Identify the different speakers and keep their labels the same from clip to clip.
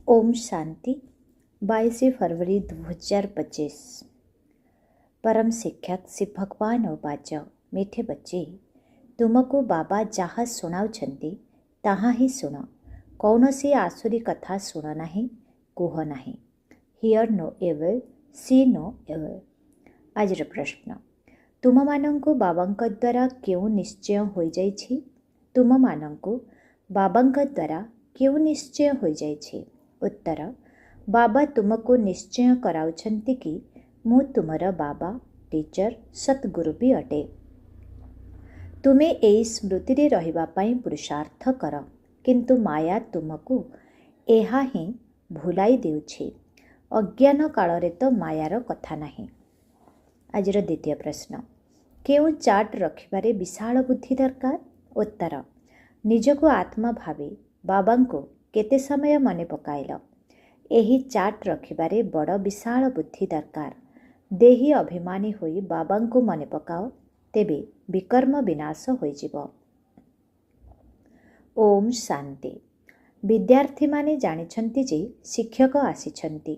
Speaker 1: ओम शांति 22 फरवरी 2025। परम शिक्षक श्री भगवान उवाच, मीठे बच्चे, तुमको बाबा जहाँ शुणाउछन्ति ताहा ही शुण, कौनसी आसुरी कथा शुण नाही, कुह नाही। Hear no evil, see no evil. आजर प्रश्न, तुममानंकु बाबांक द्वारा क्यों निश्चय हो जाइछि? तुममानंकु बाबांक द्वारा क्यों निश्चय हो जाइछि? उत्तर, बाबा तुमको निश्चय कराउछन्ति कि मु तुमर बाबा, टीचर, सतगुरु भी अटे। तुमे एई स्मृति रे रहिबा पई पुरुषार्थ कर, किंतु माया तुमको एहा ही भुलाई देउछि। अज्ञान कालरे तो मायार कथा नाही। आजिर द्वितीय प्रश्न, केउ चार्ट रखिबारे विशाल बुद्धि दरकार? उत्तर, निजको आत्मा भावी बाबांको केते समय मने पकाइल? एही चार्ट रखिबारे बड़ विशाल बुद्धि दरकार। देही अभिमानी होई बाबांको मने पकाओ, तेबे विकर्म विनाश होइजिब। ओम शांति। विद्यार्थी माने जानिछन्ति जे शिक्षक आसिछन्ति।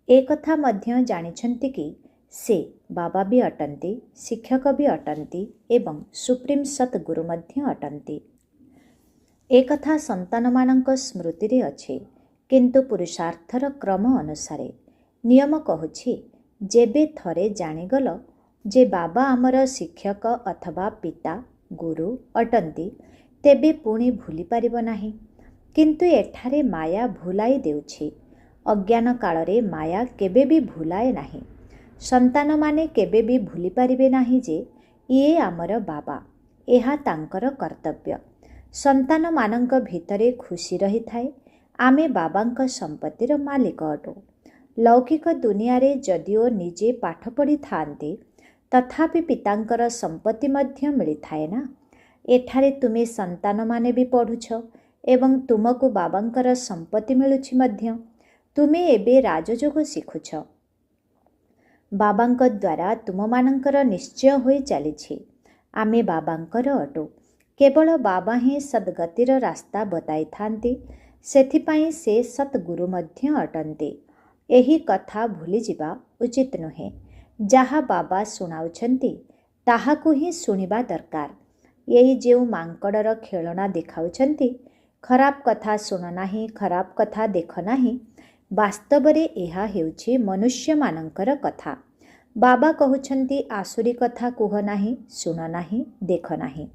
Speaker 1: ए कथा मध्य जानिछन्ति कि से बाबा भी अटन्ति, शिक्षक भी अटन्ति एवं सुप्रीम सतगुरु मध्य अटन्ति। ए कथा संतानमानंक स्मृति रे अछि, किंतु पुरुषार्थर क्रम अनुसारे। नियम कहुछि, जेबे थरे जानिगल जे बाबा आमर शिक्षक अथवा पिता गुरु अटन्ति, तेबे पुणी भूली पारिब नाही। किंतु एठारे माया भुलाई देउछि। अज्ञान कालरे माया केबे भी भुलाए नाही। संतान माने केबे भी भूली पारिबे नाही जे इए आमर बाबा, एहा तांकर कर्तव्य। संतान मानंक भितरे खुशी रही थाए, आमे बाबांक संपत्तिर मालिक अटु। लौकिक दुनिया रे जदिओ निजे पाठ पढ़ी थांती, तथापि पितांकर संपत्ति मध्य मिली थाए ना। एठारे तुमे संतान माने भी पढ़ुछ एवं तुमको बाबांकर संपत्ति मिलुछि मध्य। तुमे एबे राजयोग शिखुछ। बाबांक द्वारा तुममानंकर निश्चय होई चलिछि। आमे बाबांकर अटु। केवल बाबा ही सद्गतिर रास्ता बताई थांती, सेथिपाई से सतगुरु मध्य अटन्ति। एही कथा भूली जिबा उचित नुहे। जहा बाबा शुणाउछन्ति ताहाकु ही शुणिबा दरकार। एही जेउ मांकड़र खेलना देखाउछन्ति, खराब कथा शुण नाही, खराब कथा देख नाही, वास्तवरे एहा हेउछि मनुष्य मानंकर कथा। बाबा कहुछन्ति आसुरी कथा कुह नाही, शुण नाही, देख नाही।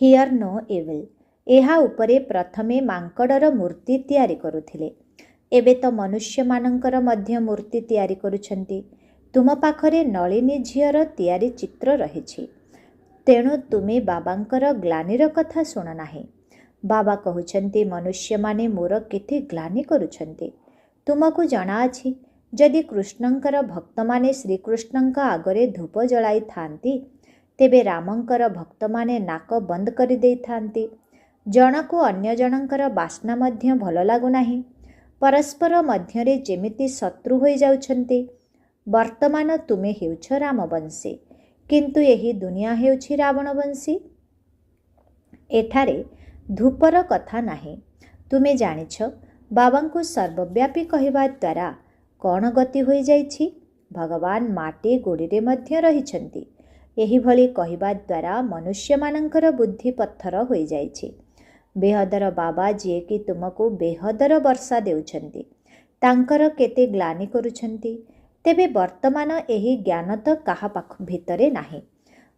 Speaker 1: Hear no evil. एहा उपरे प्रथमे मांकड़र मूर्ति तैयारी करुथिले। एबे तो मनुष्य मानंकर मध्य मूर्ति तैयारी करुछन्ति। तुम पाखरे नलिनी झियर तैयारी चित्र रहिछि, तेणु तुमे बाबांकर ग्लानिर कथा शुण नाही। बाबा कहुछन्ति मनुष्य माने मोर केते ग्लानि करुछन्ति। तुमको जଣା अछि, जदि कृष्णंकर भक्त माने श्रीकृष्णंक आगरे धूप जलाई थांती, तेबे रामंकर भक्त माने नाक बंद करि देई थांती। जणको अन्य जणंकर बास्ना मध्य भल लागु नाही। परस्पर मध्यरे जेमिति शत्रु होई जाउछन्ति। वर्तमान तुमे हेउछ रामवंशी, किंतु एही दुनिया हेउछि रावणवंशी। एठारे धूपर कथा नाही। तुमे जानिछ बाबांको सर्वव्यापी कहिबा द्वारा कौन गति होई जाइछि? भगवान माटी गोड़ीरे मध्य रहिछन्ति। एही भली कहिबा द्वारा मनुष्य मानंकर बुद्धि पत्थर होई जाइछि। बेहदर बाबा जे कि तुमको बेहदर वर्षा देउछन्ति, तांकर केते ग्लानि करुछन्ति। तेबे वर्तमान एही ज्ञान तो काहा पाख भितरे नाही।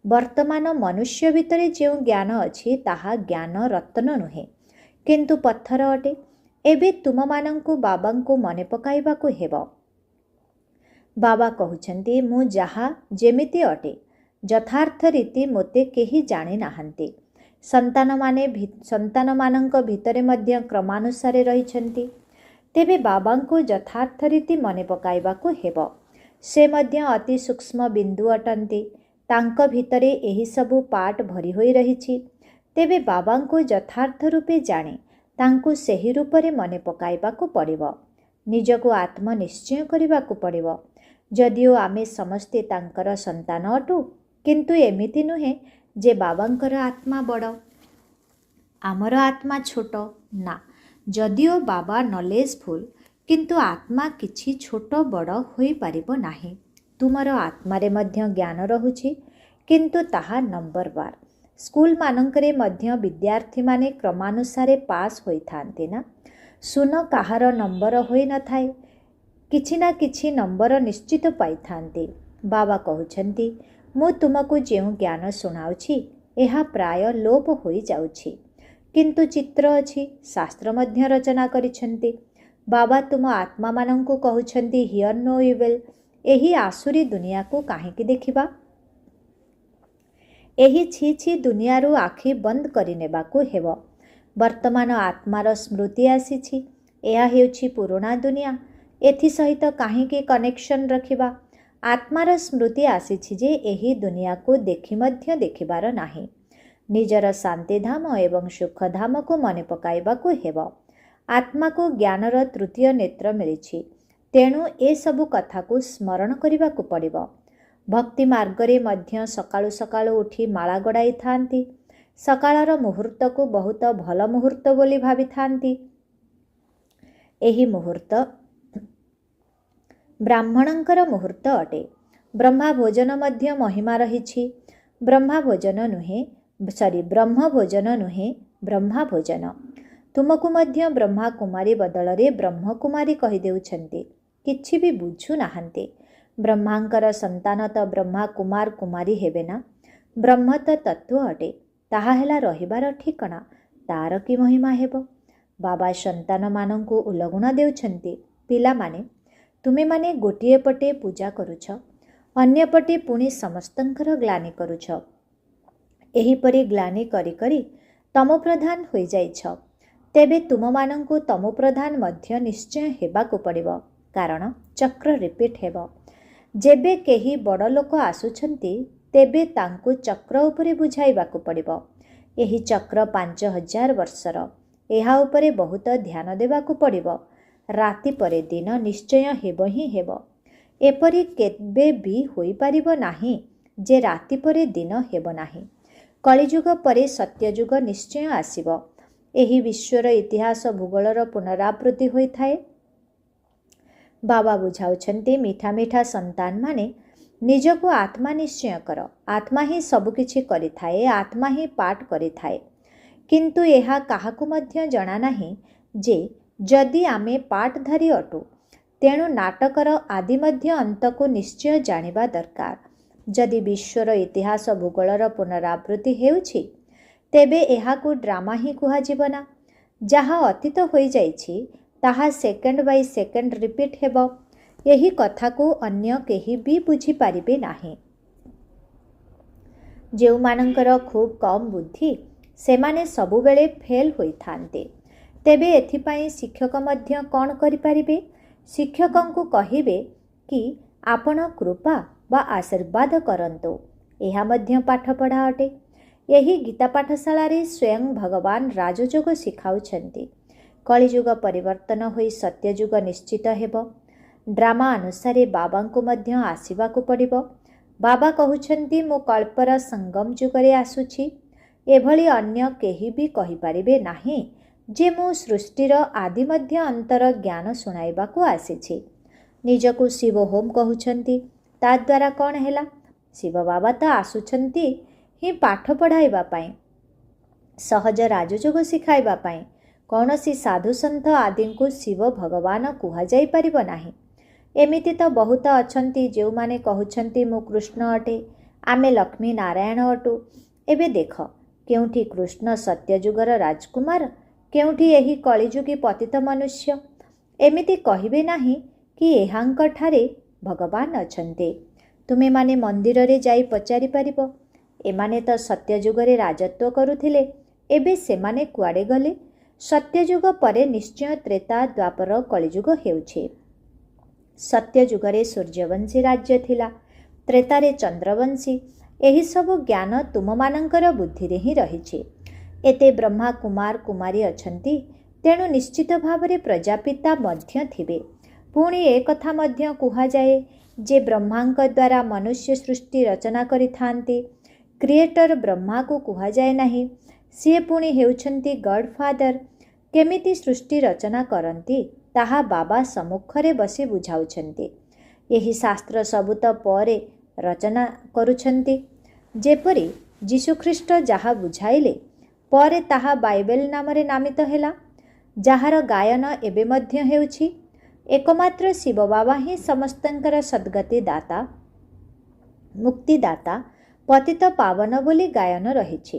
Speaker 1: वर्तमान मनुष्य भितरे जेउ ज्ञान अछि ताहा ज्ञान रत्न नुहे, किंतु पत्थर अटे। एबे तुम मानंकु बाबांकु मने पकाइबाकु हेबो। बाबा कहुछन्ति मु जहा जेमिति अटे, यथार्थ रीति मोते केही जानि नाहन्ति। संतान मानंक भितरे मध्य क्रमानुसारे रहिछन्ति। तेबे बाबांको यथार्थ रीति मने पकाइबाकु हेबो। से मध्य अति सूक्ष्म बिंदु अटन्ति। तांक भितरे एही सबु पार्ट भरी होई रहिछि। तेबे बाबांको यथार्थ रूपे जाने तांकु सेही रूपरे मने पकाइबाकु पड़िबो। निजको आत्मनिश्चय करिबाकु पड़िबो। जदिओ आमे समस्ते तांकर संतान अटु, किंतु एमिति नुहे जे बाबांकर आत्मा बड़, आमर आत्मा छोट ना। ଯଦିଓ ବାବା ନଲେଜଫୁଲ୍, କିନ୍ତୁ ଆତ୍ମା କିଛି ଛୋଟ ବଡ଼ ହୋଇପାରିବ ନାହିଁ। ତୁମର ଆତ୍ମାରେ ମଧ୍ୟ ଜ୍ଞାନ ରହୁଛି, କିନ୍ତୁ ତାହା ନମ୍ବରବାର। ସ୍କୁଲମାନଙ୍କରେ ମଧ୍ୟ ବିଦ୍ୟାର୍ଥୀମାନେ କ୍ରମାନୁସାରେ ପାସ୍ ହୋଇଥାନ୍ତି ନା? ଶୂନ କାହାର ନମ୍ବର ହୋଇନଥାଏ, କିଛି ନା କିଛି ନମ୍ବର ନିଶ୍ଚିତ ପାଇଥାନ୍ତି। ବାବା କହୁଛନ୍ତି, ମୁଁ ତୁମକୁ ଯେଉଁ ଜ୍ଞାନ ଶୁଣାଉଛି ଏହା ପ୍ରାୟ ଲୋପ ହୋଇଯାଉଛି, କିନ୍ତୁ ଚିତ୍ର ଅଛି, ଶାସ୍ତ୍ର ମଧ୍ୟ ରଚନା କରିଛନ୍ତି। ବାବା ତୁମ ଆତ୍ମାମାନଙ୍କୁ କହୁଛନ୍ତି, ହିୟର୍ ନୋ ଇଭିଲ୍। ଏହି ଆସୁରୀ ଦୁନିଆକୁ କାହିଁକି ଦେଖିବା? ଏହି ଛି ଛି ଦୁନିଆରୁ ଆଖି ବନ୍ଦ କରିନେବାକୁ ହେବ। ବର୍ତ୍ତମାନ ଆତ୍ମାର ସ୍ମୃତି ଆସିଛି, ଏହା ହେଉଛି ପୁରୁଣା ଦୁନିଆ। ଏଥିସହିତ କାହିଁକି କନେକ୍ସନ୍ ରଖିବା? ଆତ୍ମାର ସ୍ମୃତି ଆସିଛି ଯେ ଏହି ଦୁନିଆକୁ ଦେଖି ମଧ୍ୟ ଦେଖିବାର ନାହିଁ। ନିଜର ଶାନ୍ତିଧାମ ଏବଂ ସୁଖଧାମକୁ ମନେ ପକାଇବାକୁ ହେବ। ଆତ୍ମାକୁ ଜ୍ଞାନର ତୃତୀୟ ନେତ୍ର ମିଳିଛି, ତେଣୁ ଏସବୁ କଥାକୁ ସ୍ମରଣ କରିବାକୁ ପଡ଼ିବ। ଭକ୍ତି ମାର୍ଗରେ ମଧ୍ୟ ସକାଳୁ ସକାଳୁ ଉଠି ମାଳା ଗଡ଼ାଇଥାନ୍ତି। ସକାଳର ମୁହୂର୍ତ୍ତକୁ ବହୁତ ଭଲ ମୁହୂର୍ତ୍ତ ବୋଲି ଭାବିଥାନ୍ତି। ଏହି ମୁହୂର୍ତ୍ତ ବ୍ରାହ୍ମଣଙ୍କର ମୁହୂର୍ତ୍ତ ଅଟେ। ବ୍ରହ୍ମା ଭୋଜନ ମଧ୍ୟ ମହିମା ରହିଛି। ବ୍ରହ୍ମ ଭୋଜନ ନୁହେଁ, ବ୍ରହ୍ମା ଭୋଜନ। ତୁମକୁ ମଧ୍ୟ ବ୍ରହ୍ମା କୁମାରୀ ବଦଳରେ ବ୍ରହ୍ମକୁମାରୀ କହିଦେଉଛନ୍ତି। କିଛି ବି ବୁଝୁନାହାନ୍ତି। ବ୍ରହ୍ମାଙ୍କର ସନ୍ତାନ ତ ବ୍ରହ୍ମା କୁମାର କୁମାରୀ ହେବେ ନା? ବ୍ରହ୍ମ ତ ତତ୍ତ୍ୱ ଅଟେ, ତାହା ହେଲା ରହିବାର ଠିକଣା। ତାର କି ମହିମା ହେବ? ବାବା ସନ୍ତାନମାନଙ୍କୁ ଉଲଗୁଣା ଦେଉଛନ୍ତି। ପିଲାମାନେ, ତୁମେମାନେ ଗୋଟିଏ ପଟେ ପୂଜା କରୁଛ, ଅନ୍ୟପଟେ ପୁଣି ସମସ୍ତଙ୍କର ଗ୍ଲାନି କରୁଛ। ଏହିପରି ଗ୍ଲାନି କରି କରି ତମୋପ୍ରଧାନ ହୋଇଯାଇଛ। ତେବେ ତୁମମାନଙ୍କୁ ତମୋପ୍ରଧାନ ମଧ୍ୟ ନିଶ୍ଚୟ ହେବାକୁ ପଡ଼ିବ, କାରଣ ଚକ୍ର ରିପିଟ୍ ହେବ। ଯେବେ କେହି ବଡ଼ ଲୋକ ଆସୁଛନ୍ତି, ତେବେ ତାଙ୍କୁ ଚକ୍ର ଉପରେ ବୁଝାଇବାକୁ ପଡ଼ିବ। ଏହି ଚକ୍ର 5000 ବର୍ଷର। ଏହା ଉପରେ ବହୁତ ଧ୍ୟାନ ଦେବାକୁ ପଡ଼ିବ। ରାତି ପରେ ଦିନ ନିଶ୍ଚୟ ହେବ ହିଁ ହେବ। ଏପରି କେବେ ବି ହୋଇପାରିବ ନାହିଁ ଯେ ରାତି ପରେ ଦିନ ହେବ ନାହିଁ। କଳିଯୁଗ ପରେ ସତ୍ୟଯୁଗ ନିଶ୍ଚୟ ଆସିବ। ଏହି ବିଶ୍ୱର ଇତିହାସ ଭୂଗୋଳର ପୁନରାବୃତ୍ତି ହୋଇଥାଏ। ବାବା ବୁଝାଉଛନ୍ତି, ମିଠା ମିଠା ସନ୍ତାନମାନେ, ନିଜକୁ ଆତ୍ମା ନିଶ୍ଚୟ କର। ଆତ୍ମା ହିଁ ସବୁକିଛି କରିଥାଏ, ଆତ୍ମା ହିଁ ପାଠ କରିଥାଏ। କିନ୍ତୁ ଏହା କାହାକୁ ମଧ୍ୟ ଜଣା ନାହିଁ ଯେ ଯଦି ଆମେ ପାଠଧାରୀ ଅଟୁ, ତେଣୁ ନାଟକର ଆଦି ମଧ୍ୟ ଅନ୍ତକୁ ନିଶ୍ଚୟ ଜାଣିବା ଦରକାର। ଯଦି ବିଶ୍ୱର ଇତିହାସ ଭୂଗୋଳର ପୁନରାବୃତ୍ତି ହେଉଛି, ତେବେ ଏହାକୁ ଡ୍ରାମା ହିଁ କୁହାଯିବ ନା? ଯାହା ଅତୀତ ହୋଇଯାଇଛି ତାହା ସେକେଣ୍ଡ ବାଇ ସେକେଣ୍ଡ ରିପିଟ୍ ହେବ। ଏହି କଥାକୁ ଅନ୍ୟ କେହି ବି ବୁଝିପାରିବେ ନାହିଁ। ଯେଉଁମାନଙ୍କର ଖୁବ୍ କମ୍ ବୁଦ୍ଧି, ସେମାନେ ସବୁବେଳେ ଫେଲ୍ ହୋଇଥାନ୍ତି। ତେବେ ଏଥିପାଇଁ ଶିକ୍ଷକ ମଧ୍ୟ କ'ଣ କରିପାରିବେ? ଶିକ୍ଷକଙ୍କୁ କହିବେ କି ଆପଣ କୃପା ବା ଆଶୀର୍ବାଦ କରନ୍ତୁ। ଏହା ମଧ୍ୟ ପାଠପଢ଼ା ଅଟେ। ଏହି ଗୀତା ପାଠଶାଳାରେ ସ୍ୱୟଂ ଭଗବାନ ରାଜଯୋଗ ଶିଖାଉଛନ୍ତି। କଳିଯୁଗ ପରିବର୍ତ୍ତନ ହୋଇ ସତ୍ୟଯୁଗ ନିଶ୍ଚିତ ହେବ। ଡ୍ରାମା ଅନୁସାରେ ବାବାଙ୍କୁ ମଧ୍ୟ ଆସିବାକୁ ପଡ଼ିବ। ବାବା କହୁଛନ୍ତି, ମୁଁ କଳ୍ପର ସଙ୍ଗମ ଯୁଗରେ ଆସୁଛି। ଏଭଳି ଅନ୍ୟ କେହି ବି କହିପାରିବେ ନାହିଁ ଯେ ମୁଁ ସୃଷ୍ଟିର ଆଦି ମଧ୍ୟ ଅନ୍ତର ଜ୍ଞାନ ଶୁଣାଇବାକୁ ଆସିଛି। ନିଜକୁ ଶିବ ହୋମ କହୁଛନ୍ତି। ତା ଦ୍ୱାରା କ'ଣ ହେଲା? ଶିବ ବାବା ତ ଆସୁଛନ୍ତି ହିଁ ପାଠ ପଢ଼ାଇବା ପାଇଁ, ସହଜ ରାଜଯୋଗ ଶିଖାଇବା ପାଇଁ। କୌଣସି ସାଧୁସନ୍ଥ ଆଦିଙ୍କୁ ଶିବ ଭଗବାନ କୁହାଯାଇପାରିବ ନାହିଁ। ଏମିତି ତ ବହୁତ ଅଛନ୍ତି ଯେଉଁମାନେ କହୁଛନ୍ତି, ମୁଁ କୃଷ୍ଣ ଅଟେ, ଆମେ ଲକ୍ଷ୍ମୀ ନାରାୟଣ ଅଟୁ। ଏବେ ଦେଖ, କେଉଁଠି କୃଷ୍ଣ ସତ୍ୟଯୁଗର ରାଜକୁମାର, କେଉଁଠି ଏହି କଳିଯୁଗୀ ପତିତ ମନୁଷ୍ୟ। ଏମିତି କହିବେ ନାହିଁ କି ଏହାଙ୍କଠାରେ ଭଗବାନ ଅଛନ୍ତି। ତୁମେମାନେ ମନ୍ଦିରରେ ଯାଇ ପଚାରିପାରିବ, ଏମାନେ ତ ସତ୍ୟଯୁଗରେ ରାଜତ୍ୱ କରୁଥିଲେ, ଏବେ ସେମାନେ କୁଆଡ଼େ ଗଲେ? ସତ୍ୟଯୁଗ ପରେ ନିଶ୍ଚୟ ତ୍ରେତା, ଦ୍ୱାପର, କଳିଯୁଗ ହେଉଛି। ସତ୍ୟଯୁଗରେ ସୂର୍ଯ୍ୟବଂଶୀ ରାଜ୍ୟ ଥିଲା, ତ୍ରେତାରେ ଚନ୍ଦ୍ରବଂଶୀ। ଏହିସବୁ ଜ୍ଞାନ ତୁମମାନଙ୍କର ବୁଦ୍ଧିରେ ହିଁ ରହିଛି। ଏତେ ବ୍ରହ୍ମା କୁମାର କୁମାରୀ ଅଛନ୍ତି, ତେଣୁ ନିଶ୍ଚିତ ଭାବରେ ପ୍ରଜାପିତା ମଧ୍ୟ ଥିବେ। ପୁଣି ଏକଥା ମଧ୍ୟ କୁହାଯାଏ ଯେ ବ୍ରହ୍ମାଙ୍କ ଦ୍ୱାରା ମନୁଷ୍ୟ ସୃଷ୍ଟି ରଚନା କରିଥାନ୍ତି। କ୍ରିଏଟର ବ୍ରହ୍ମାକୁ କୁହାଯାଏ ନାହିଁ, ସିଏ ପୁଣି ହେଉଛନ୍ତି ଗଡ଼୍ ଫାଦର। କେମିତି ସୃଷ୍ଟି ରଚନା କରନ୍ତି ତାହା ବାବା ସମ୍ମୁଖରେ ବସି ବୁଝାଉଛନ୍ତି। ଏହି ଶାସ୍ତ୍ର ସବୁ ତ ପରେ ରଚନା କରୁଛନ୍ତି। ଯେପରି ଯୀଶୁଖ୍ରୀଷ୍ଟ ଯାହା ବୁଝାଇଲେ ପରେ ତାହା ବାଇବେଲ ନାମରେ ନାମିତ ହେଲା, ଯାହାର ଗାୟନ ଏବେ ମଧ୍ୟ ହେଉଛି। ଏକମାତ୍ର ଶିବ ବାବା ହିଁ ସମସ୍ତଙ୍କର ସଦ୍ଗତି ଦାତା, ମୁକ୍ତିଦାତା, ପତିତ ପାବନ ବୋଲି ଗାୟନ ରହିଛି।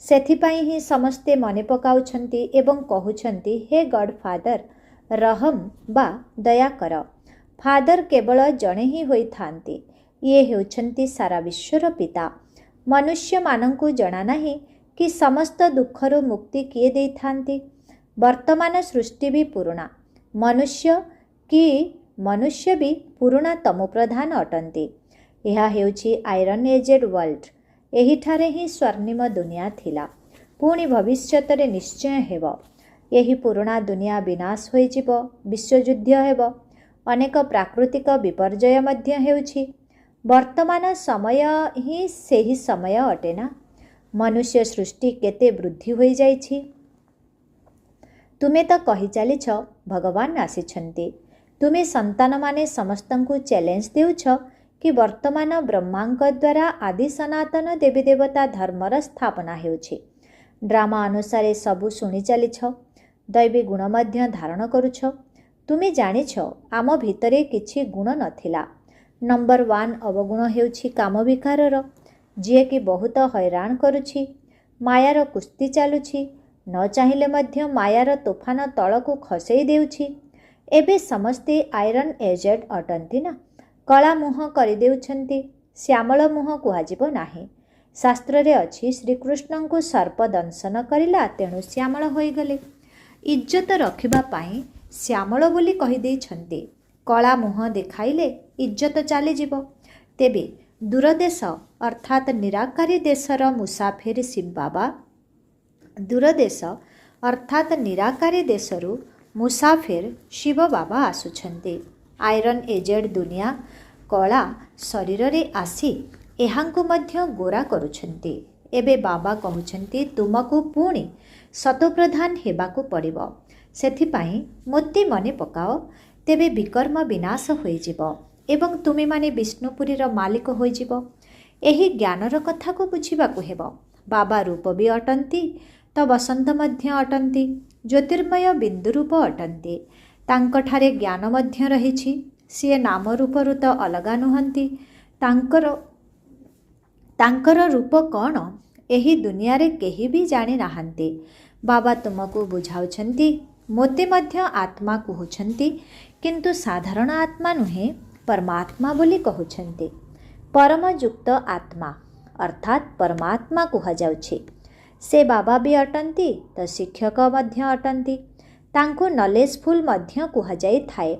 Speaker 1: ସେଥିପାଇଁ ହିଁ ସମସ୍ତେ ମନେ ପକାଉଛନ୍ତି ଏବଂ କହୁଛନ୍ତି, ହେ ଗଡ୍ ଫାଦର, ରହମ ବା ଦୟାକର। ଫାଦର କେବଳ ଜଣେ ହିଁ ହୋଇଥାନ୍ତି। ଇଏ ହେଉଛନ୍ତି ସାରା ବିଶ୍ୱର ପିତା। ମନୁଷ୍ୟମାନଙ୍କୁ ଜଣାନାହିଁ କି ସମସ୍ତ ଦୁଃଖରୁ ମୁକ୍ତି କିଏ ଦେଇଥାନ୍ତି। ବର୍ତ୍ତମାନ ସୃଷ୍ଟି ବି ପୁରୁଣା, ମନୁଷ୍ୟ ବି ପୁରୁଣା ତମୋପ୍ରଧାନ ଅଟନ୍ତି। ଏହା ହେଉଛି ଆଇରନ୍ ଏଜେଡ୍ ୱାର୍ଲଡ। ଏହିଠାରେ ହିଁ ସ୍ୱର୍ଣ୍ଣିମ ଦୁନିଆ ଥିଲା, ପୁଣି ଭବିଷ୍ୟତରେ ନିଶ୍ଚୟ ହେବ। ଏହି ପୁରୁଣା ଦୁନିଆ ବିନାଶ ହୋଇଯିବ, ବିଶ୍ୱଯୁଦ୍ଧ ହେବ, ଅନେକ ପ୍ରାକୃତିକ ବିପର୍ଯ୍ୟୟ ମଧ୍ୟ ହେଉଛି। ବର୍ତ୍ତମାନ ସମୟ ହିଁ ସେହି ସମୟ ଅଟେ ନା। ମନୁଷ୍ୟ ସୃଷ୍ଟି କେତେ ବୃଦ୍ଧି ହୋଇଯାଇଛି। ତୁମେ ତ କହି ଚାଲିଛ ଭଗବାନ ଆସିଛନ୍ତି। ତୁମେ ସନ୍ତାନମାନେ ସମସ୍ତଙ୍କୁ ଚ୍ୟାଲେଞ୍ଜ ଦେଉଛ କି ବର୍ତ୍ତମାନ ବ୍ରହ୍ମାଙ୍କ ଦ୍ୱାରା ଆଦି ସନାତନ ଦେବୀ ଦେବତା ଧର୍ମର ସ୍ଥାପନା ହେଉଛି। ଡ୍ରାମା ଅନୁସାରେ ସବୁ ଶୁଣି ଚାଲିଛ, ଦୈବୀ ଗୁଣ ମଧ୍ୟ ଧାରଣ କରୁଛ। ତୁମେ ଜାଣିଛ ଆମ ଭିତରେ କିଛି ଗୁଣ ନଥିଲା। ନମ୍ବର 1 ଅବଗୁଣ ହେଉଛି କାମବିକାରର, ଯିଏକି ବହୁତ ହଇରାଣ କରୁଛି। ମାୟାର କୁସ୍ତି ଚାଲୁଛି, ନ ଚାହିଁଲେ ମଧ୍ୟ ମାୟାର ତୋଫାନ ତଳକୁ ଖସେଇ ଦେଉଛି। ଏବେ ସମସ୍ତେ ଆଇରନ୍ ଏଜେଡ୍ ଅଟନ୍ତି ନା। କଳା ମୁହଁ କରିଦେଉଛନ୍ତି, ଶ୍ୟାମଳ ମୁହଁ କୁହାଯିବ ନାହିଁ। ଶାସ୍ତ୍ରରେ ଅଛି, ଶ୍ରୀକୃଷ୍ଣଙ୍କୁ ସର୍ପ ଦଂଶନ କରିଲା, ତେଣୁ ଶ୍ୟାମଳ ହୋଇଗଲେ। ଇଜ୍ଜତ ରଖିବା ପାଇଁ ଶ୍ୟାମଳ ବୋଲି କହିଦେଇଛନ୍ତି। କଳା ମୁହଁ ଦେଖାଇଲେ ଇଜ୍ଜତ ଚାଲିଯିବ। ତେବେ ଦୂରଦେଶ ଅର୍ଥାତ୍ ନିରାକାରୀ ଦେଶର ମୁସାଫିର ଶିବ ବାବା, ଦୂରଦେଶ ଅର୍ଥାତ୍ ନିରାକାରୀ ଦେଶରୁ ମୁସାଫିର ଶିବ ବାବା ଆସୁଛନ୍ତି। ଆଇରନ୍ ଏଜେଡ୍ ଦୁନିଆ କଳା ଶରୀରରେ ଆସି ଏହାଙ୍କୁ ମଧ୍ୟ ଗୋରା କରୁଛନ୍ତି। ଏବେ ବାବା କହୁଛନ୍ତି ତୁମକୁ ପୁଣି ଶତପ୍ରଧାନ ହେବାକୁ ପଡ଼ିବ। ସେଥିପାଇଁ ମୋତେ ମନେ ପକାଅ, ତେବେ ବିକର୍ମ ବିନାଶ ହୋଇଯିବ ଏବଂ ତୁମେମାନେ ବିଷ୍ଣୁପୁରୀର ମାଲିକ ହୋଇଯିବ। ଏହି ଜ୍ଞାନର କଥାକୁ ବୁଝିବାକୁ ହେବ। ବାବା ରୂପ ବି ଅଟନ୍ତି ତ ବସନ୍ତ ମଧ୍ୟ ଅଟନ୍ତି, ଜ୍ୟୋତିର୍ମୟ ବିନ୍ଦୁ ରୂପ ଅଟନ୍ତି। ତାଙ୍କଠାରେ ଜ୍ଞାନ ମଧ୍ୟ ରହିଛି। ସିଏ ନାମ ରୂପରୁ ତ ଅଲଗା ନୁହନ୍ତି। ତାଙ୍କର ରୂପ କ'ଣ ଏହି ଦୁନିଆରେ କେହି ବି ଜାଣିନାହାନ୍ତି। ବାବା ତୁମକୁ ବୁଝାଉଛନ୍ତି। ମୋତେ ମଧ୍ୟ ଆତ୍ମା କହୁଛନ୍ତି, କିନ୍ତୁ ସାଧାରଣ ଆତ୍ମା ନୁହେଁ, ପରମାତ୍ମା ବୋଲି କହୁଛନ୍ତି। ପରମଯୁକ୍ତ ଆତ୍ମା ଅର୍ଥାତ୍ ପରମାତ୍ମା କୁହାଯାଉଛି। ସେ ବାବା ବି ଅଟନ୍ତି ତ ଶିକ୍ଷକ ମଧ୍ୟ ଅଟନ୍ତି। ତାଙ୍କୁ ନଲେଜଫୁଲ୍ ମଧ୍ୟ କୁହାଯାଇଥାଏ।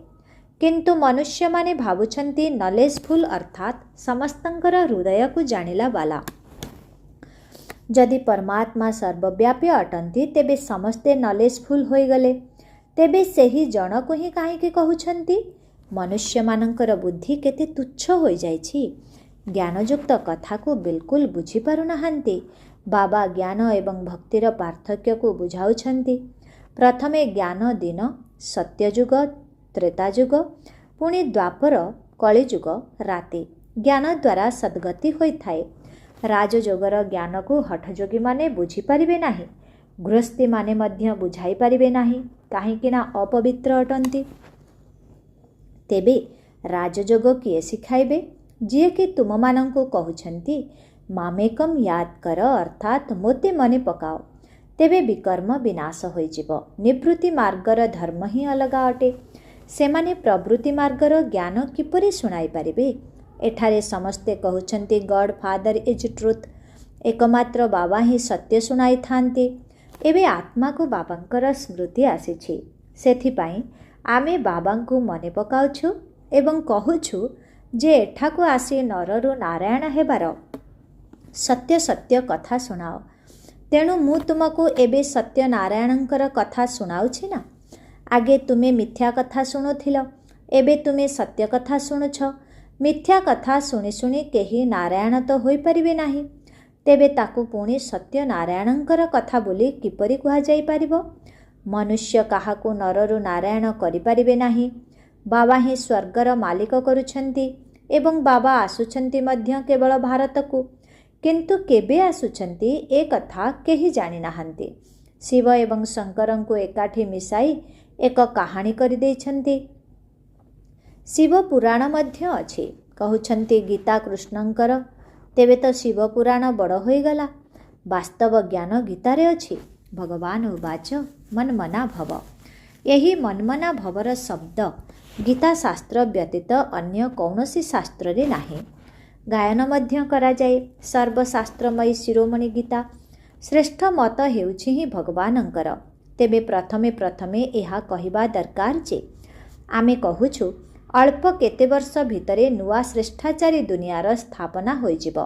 Speaker 1: କିନ୍ତୁ ମନୁଷ୍ୟମାନେ ଭାବୁଛନ୍ତି ନଲେଜଫୁଲ୍ ଅର୍ଥାତ୍ ସମସ୍ତଙ୍କର ହୃଦୟକୁ ଜାଣିଲା ବାଲା। ଯଦି ପରମାତ୍ମା ସର୍ବବ୍ୟାପୀ ଅଟନ୍ତି, ତେବେ ସମସ୍ତେ ନଲେଜଫୁଲ୍ ହୋଇଗଲେ। ତେବେ ସେହି ଜଣକୁ ହିଁ କାହିଁକି କହୁଛନ୍ତି? ମନୁଷ୍ୟମାନଙ୍କର ବୁଦ୍ଧି କେତେ ତୁଚ୍ଛ ହୋଇଯାଇଛି। ଜ୍ଞାନଯୁକ୍ତ କଥାକୁ ବିଲକୁଲ ବୁଝିପାରୁନାହାନ୍ତି। ବାବା ଜ୍ଞାନ ଏବଂ ଭକ୍ତିର ପାର୍ଥକ୍ୟକୁ ବୁଝାଉଛନ୍ତି। ପ୍ରଥମେ ଜ୍ଞାନ ଦିନ, ସତ୍ୟଯୁଗ, ତ୍ରେତାଯୁଗ, ପୁଣି ଦ୍ୱାପର କଳିଯୁଗ ରାତି। ଜ୍ଞାନ ଦ୍ୱାରା ସଦ୍ଗତି ହୋଇଥାଏ। ରାଜଯୋଗର ଜ୍ଞାନକୁ ହଠଯୋଗୀମାନେ ବୁଝିପାରିବେ ନାହିଁ। ଗୃହସ୍ଥୀମାନେ ମଧ୍ୟ ବୁଝାଇ ପାରିବେ ନାହିଁ, କାହିଁକି ନା ଅପବିତ୍ର ଅଟନ୍ତି। ତେବେ ରାଜଯୋଗ କିଏ ଶିଖାଇବେ? ଯିଏକି ତୁମମାନଙ୍କୁ କହୁଛନ୍ତି ମାମେକମ୍ ୟାଦ୍ କର ଅର୍ଥାତ୍ ମୋତେ ମନେ ପକାଅ, ତେବେ ବିକର୍ମ ବିନାଶ ହୋଇଯିବ। ନିବୃତ୍ତି ମାର୍ଗର ଧର୍ମ ହିଁ ଅଲଗା ଅଟେ। ସେମାନେ ପ୍ରବୃତ୍ତି ମାର୍ଗର ଜ୍ଞାନ କିପରି ଶୁଣାଇ ପାରିବେ? ଏଠାରେ ସମସ୍ତେ କହୁଛନ୍ତି ଗଡ୍ ଫାଦର ଇଜ୍ ଟ୍ରୁଥ୍, ଏକମାତ୍ର ବାବା ହିଁ ସତ୍ୟ ଶୁଣାଇଥାନ୍ତି। ଏବେ ଆତ୍ମାକୁ ବାବାଙ୍କର ସ୍ମୃତି ଆସିଛି। ସେଥିପାଇଁ ଆମେ ବାବାଙ୍କୁ ମନେ ପକାଉଛୁ ଏବଂ କହୁଛୁ ଯେ ଏଠାକୁ ଆସି ନରରୁ ନାରାୟଣ ହେବାର ସତ୍ୟ ସତ୍ୟ କଥା ଶୁଣାଅ। ତେଣୁ ମୁଁ ତୁମକୁ ଏବେ ସତ୍ୟନାରାୟଣଙ୍କର କଥା ଶୁଣାଉଛି ନା। ଆଗେ ତୁମେ ମିଥ୍ୟା କଥା ଶୁଣୁଥିଲ, ଏବେ ତୁମେ ସତ୍ୟ କଥା ଶୁଣୁଛ। ମିଥ୍ୟା କଥା ଶୁଣି ଶୁଣି କେହି ନାରାୟଣ ତ ହୋଇପାରିବେ ନାହିଁ। ତେବେ ତାକୁ ପୁଣି ସତ୍ୟନାରାୟଣଙ୍କର କଥା ବୋଲି କିପରି କୁହାଯାଇପାରିବ? ମନୁଷ୍ୟ କାହାକୁ ନରରୁ ନାରାୟଣ କରିପାରିବେ ନାହିଁ। ବାବା ହିଁ ସ୍ୱର୍ଗର ମାଲିକ କରୁଛନ୍ତି ଏବଂ ବାବା ଆସୁଛନ୍ତି ମଧ୍ୟ କେବଳ ଭାରତକୁ। କିନ୍ତୁ କେବେ ଆସୁଛନ୍ତି ଏ କଥା କେହି ଜାଣିନାହାନ୍ତି। ଶିବ ଏବଂ ଶଙ୍କରଙ୍କୁ ଏକାଠି ମିଶାଇ ଏକ କାହାଣୀ କରିଦେଇଛନ୍ତି। ଶିବ ପୁରାଣ ମଧ୍ୟ ଅଛି। କହୁଛନ୍ତି ଗୀତା କୃଷ୍ଣଙ୍କର, ତେବେ ତ ଶିବ ପୁରାଣ ବଡ଼ ହୋଇଗଲା। ବାସ୍ତବ ଜ୍ଞାନ ଗୀତାରେ ଅଛି। ଭଗବାନ ଉବାଚ ମନ୍ମନା ଭବ। ଏହି ମନ୍ମନା ଭବର ଶବ୍ଦ ଗୀତା ଶାସ୍ତ୍ର ବ୍ୟତୀତ ଅନ୍ୟ କୌଣସି ଶାସ୍ତ୍ରରେ ନାହିଁ। ଗାୟନ ମଧ୍ୟ କରାଯାଏ। ସର୍ବଶାସ୍ତ୍ରମୟୀ ଶିରୋମଣି ଗୀତା ଶ୍ରେଷ୍ଠ ମତ ହେଉଛି ହିଁ ଭଗବାନଙ୍କର। ତେବେ ପ୍ରଥମେ ଏହା କହିବା ଦରକାର ଯେ ଆମେ କହୁଛୁ ଅଳ୍ପ କେତେ ବର୍ଷ ଭିତରେ ନୂଆ ଶ୍ରେଷ୍ଠାଚାରୀ ଦୁନିଆର ସ୍ଥାପନା ହୋଇଯିବ।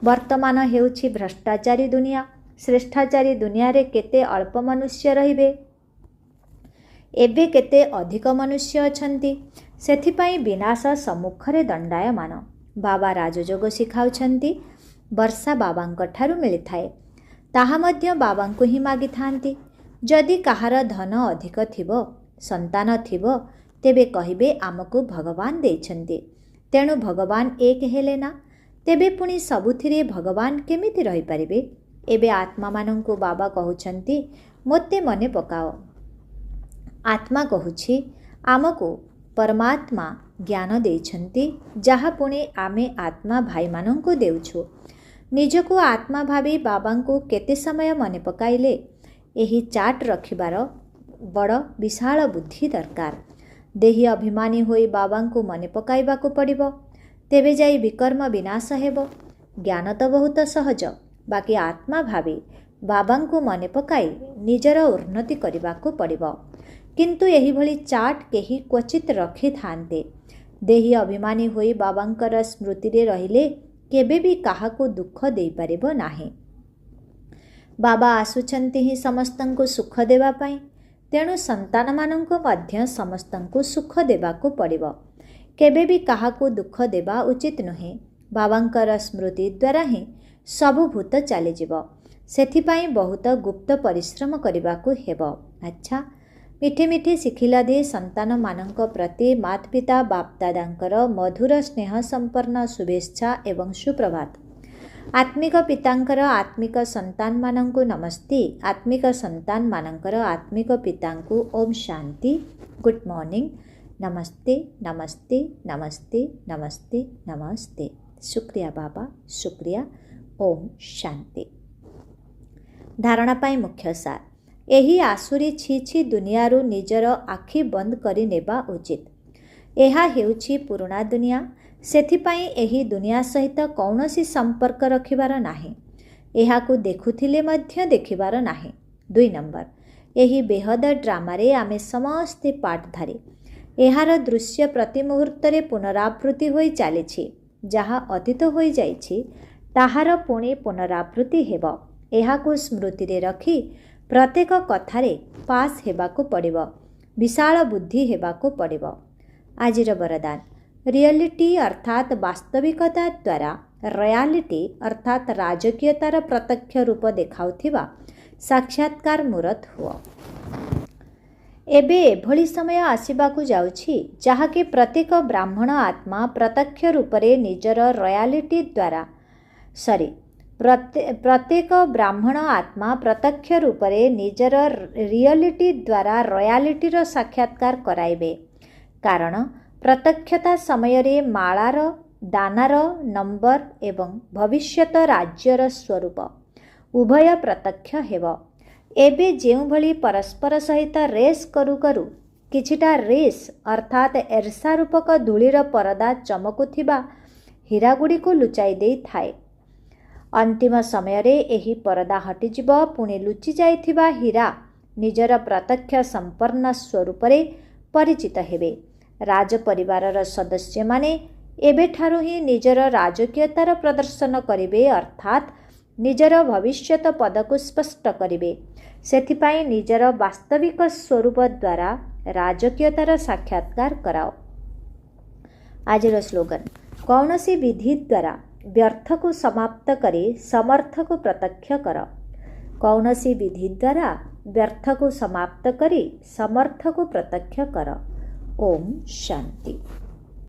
Speaker 1: ବର୍ତ୍ତମାନ ହେଉଛି ଭ୍ରଷ୍ଟାଚାରୀ ଦୁନିଆ। ଶ୍ରେଷ୍ଠାଚାରୀ ଦୁନିଆରେ କେତେ ଅଳ୍ପ ମନୁଷ୍ୟ ରହିବେ? ଏବେ କେତେ ଅଧିକ ମନୁଷ୍ୟ ଅଛନ୍ତି। ସେଥିପାଇଁ ବିନାଶ ସମ୍ମୁଖରେ ଦଣ୍ଡାୟମାନ। ବାବା ରାଜଯୋଗ ଶିଖାଉଛନ୍ତି। ବର୍ଷା ବାବାଙ୍କ ଠାରୁ ମିଳିଥାଏ। ତାହା ମଧ୍ୟ ବାବାଙ୍କୁ ହିଁ ମାଗିଥାନ୍ତି। ଯଦି କାହାର ଧନ ଅଧିକ ଥିବ, ସନ୍ତାନ ଥିବ, ତେବେ କହିବେ ଆମକୁ ଭଗବାନ ଦେଇଛନ୍ତି, ତେଣୁ ଭଗବାନ ଏକ ହେଲେ ନା। ତେବେ ପୁଣି ସବୁଥିରେ ଭଗବାନ କେମିତି ରହିପାରିବେ? ଏବେ ଆତ୍ମାମାନଙ୍କୁ ବାବା କହୁଛନ୍ତି ମୋତେ ମନେ ପକାଅ। ଆତ୍ମା କହୁଛି ଆମକୁ ପରମାତ୍ମା ଜ୍ଞାନ ଦେଇଛନ୍ତି, ଯାହା ପୁଣି ଆମେ ଆତ୍ମା ଭାଇମାନଙ୍କୁ ଦେଉଛୁ। ନିଜକୁ ଆତ୍ମା ଭାବି ବାବାଙ୍କୁ କେତେ ସମୟ ମନେ ପକାଇଲେ? ଏହି ଚାର୍ଟ ରଖିବାର ବଡ଼ ବିଶାଳ ବୁଦ୍ଧି ଦରକାର। ଦେହୀ ଅଭିମାନୀ ହୋଇ ବାବାଙ୍କୁ ମନେ ପକାଇବାକୁ ପଡ଼ିବ। ତେବେ ଯାଇ ବିକର୍ମ ବିନାଶ ହେବ। ଜ୍ଞାନ ତ ବହୁତ ସହଜ, ବାକି ଆତ୍ମା ଭାବି ବାବାଙ୍କୁ ମନେ ପକାଇ ନିଜର ଉନ୍ନତି କରିବାକୁ ପଡ଼ିବ। କିନ୍ତୁ ଏହିଭଳି ଚାର୍ଟ କେହି କ୍ୱଚିତ ରଖିଥାନ୍ତେ। ଦେହୀ ଅଭିମାନୀ ହୋଇ ବାବାଙ୍କର ସ୍ମୃତିରେ ରହିଲେ କେବେ ବି କାହାକୁ ଦୁଃଖ ଦେଇପାରିବ ନାହିଁ। ବାବା ଆସୁଛନ୍ତି ହିଁ ସମସ୍ତଙ୍କୁ ସୁଖ ଦେବା ପାଇଁ। ତେଣୁ ସନ୍ତାନମାନଙ୍କୁ ମଧ୍ୟ ସମସ୍ତଙ୍କୁ ସୁଖ ଦେବାକୁ ପଡ଼ିବ। କେବେ ବି କାହାକୁ ଦୁଃଖ ଦେବା ଉଚିତ ନୁହେଁ। ବାବାଙ୍କର ସ୍ମୃତି ଦ୍ୱାରା ହିଁ ସବୁ ଭୂତ ଚାଲିଯିବ। ସେଥିପାଇଁ ବହୁତ ଗୁପ୍ତ ପରିଶ୍ରମ କରିବାକୁ ହେବ। ଆଚ୍ଛା, ମିଠି ମିଠି ଶିଖିଲା ଦେଇ ସନ୍ତାନମାନଙ୍କ ପ୍ରତି ମାତୃପିତା ବାପଦାଦାଙ୍କର ମଧୁର ସ୍ନେହ ସମ୍ପନ୍ନ ଶୁଭେଚ୍ଛା ଏବଂ ସୁପ୍ରଭାତ। ଆତ୍ମିକ ପିତାଙ୍କର ଆତ୍ମିକ ସନ୍ତାନମାନଙ୍କୁ ନମସ୍ତେ। ଆତ୍ମିକ ସନ୍ତାନମାନଙ୍କର ଆତ୍ମିକ ପିତାଙ୍କୁ ଓମ୍ ଶାନ୍ତି। Good morning. ନମସ୍ତେ ନମସ୍ତେ ନମସ୍ତେ ନମସ୍ତେ ନମସ୍ତେ। ଶୁକ୍ରିୟା ବାବା, ଶୁକ୍ରିୟା। ଓମ୍ ଶାନ୍ତି। ଧାରଣା ପାଇଁ ମୁଖ୍ୟ ସାର। ଏହି ଆସୁରୀ ଛି ଦୁନିଆରୁ ନିଜର ଆଖି ବନ୍ଦ କରି ନେବା ଉଚିତ। ଏହା ହେଉଛି ପୁରୁଣା ଦୁନିଆ। ସେଥିପାଇଁ ଏହି ଦୁନିଆ ସହିତ କୌଣସି ସମ୍ପର୍କ ରଖିବାର ନାହିଁ। ଏହାକୁ ଦେଖୁଥିଲେ ମଧ୍ୟ ଦେଖିବାର ନାହିଁ। 2 ନମ୍ବର, ଏହି ବେହଦ ଡ୍ରାମାରେ ଆମେ ସମସ୍ତେ ପାର୍ଟଧାରୀ। ଏହାର ଦୃଶ୍ୟ ପ୍ରତି ମୁହୂର୍ତ୍ତରେ ପୁନରାବୃତ୍ତି ହୋଇ ଚାଲିଛି। ଯାହା ଅତୀତ ହୋଇଯାଇଛି ତାହାର ପୁଣି ପୁନରାବୃତ୍ତି ହେବ। ଏହାକୁ ସ୍ମୃତିରେ ରଖି ପ୍ରତ୍ୟେକ କଥାରେ ପାସ୍ ହେବାକୁ ପଡ଼ିବ। ବିଶାଳ ବୁଦ୍ଧି ହେବାକୁ ପଡ଼ିବ। ଆଜିର ବରଦାନ, ରିଅଲିଟି ଅର୍ଥାତ୍ ବାସ୍ତବିକତା ଦ୍ୱାରା ରୟାଲିଟି ଅର୍ଥାତ୍ ରାଜକୀୟତାର ପ୍ରତ୍ୟକ୍ଷ ରୂପ ଦେଖାଉଥିବା ସାକ୍ଷାତକାର ମୂରତ ହୁଅ। ଏବେ ଏଭଳି ସମୟ ଆସିବାକୁ ଯାଉଛି ଯାହାକି ପ୍ରତ୍ୟେକ ବ୍ରାହ୍ମଣ ଆତ୍ମା ପ୍ରତ୍ୟକ୍ଷ ରୂପରେ ନିଜର ରୟାଲିଟି ଦ୍ୱାରା ପ୍ରତ୍ୟେକ ବ୍ରାହ୍ମଣ ଆତ୍ମା ପ୍ରତ୍ୟକ୍ଷ ରୂପରେ ନିଜର ରିଅଲିଟି ଦ୍ୱାରା ରୟାଲିଟିର ସାକ୍ଷାତକାର କରାଇବେ। କାରଣ ପ୍ରତ୍ୟକ୍ଷତା ସମୟରେ ମାଳାର, ଦାନାର ନମ୍ବର ଏବଂ ଭବିଷ୍ୟତ ରାଜ୍ୟର ସ୍ୱରୂପ ଉଭୟ ପ୍ରତ୍ୟକ୍ଷ ହେବ। ଏବେ ଯେଉଁଭଳି ପରସ୍ପର ସହିତ ରେସ୍ କରୁ କରୁ କିଛିଟା ରେସ୍ ଅର୍ଥାତ୍ ଏର୍ଷା ରୂପକ ଧୂଳିର ପରଦା ଚମକୁଥିବା ହୀରାଗୁଡ଼ିକୁ ଲୁଚାଇ ଦେଇଥାଏ। ଅନ୍ତିମ ସମୟରେ ଏହି ପରଦା ହଟିଯିବ। ପୁଣି ଲୁଚି ଯାଇଥିବା ହୀରା ନିଜର ପ୍ରତ୍ୟକ୍ଷ ସମ୍ପନ୍ନ ସ୍ୱରୂପରେ ପରିଚିତ ହେବେ। ରାଜ ପରିବାରର ସଦସ୍ୟମାନେ ଏବେଠାରୁ ହିଁ ନିଜର ରାଜକୀୟତାର ପ୍ରଦର୍ଶନ କରିବେ ଅର୍ଥାତ୍ ନିଜର ଭବିଷ୍ୟତ ପଦକୁ ସ୍ପଷ୍ଟ କରିବେ। ସେଥିପାଇଁ ନିଜର ବାସ୍ତବିକ ସ୍ୱରୂପ ଦ୍ୱାରା ରାଜକୀୟତାର ସାକ୍ଷାତକାର କରାଅ। ଆଜିର ସ୍ଲୋଗାନ, କୌଣସି ବିଧି ଦ୍ୱାରା ବ୍ୟର୍ଥକୁ ସମାପ୍ତ କରି ସମର୍ଥକୁ ପ୍ରତ୍ୟକ୍ଷ କର। କୌଣସି ବିଧି ଦ୍ୱାରା ବ୍ୟର୍ଥକୁ ସମାପ୍ତ କରି ସମର୍ଥକୁ ପ୍ରତ୍ୟକ୍ଷ କର। ଓମ୍ ଶାନ୍ତି।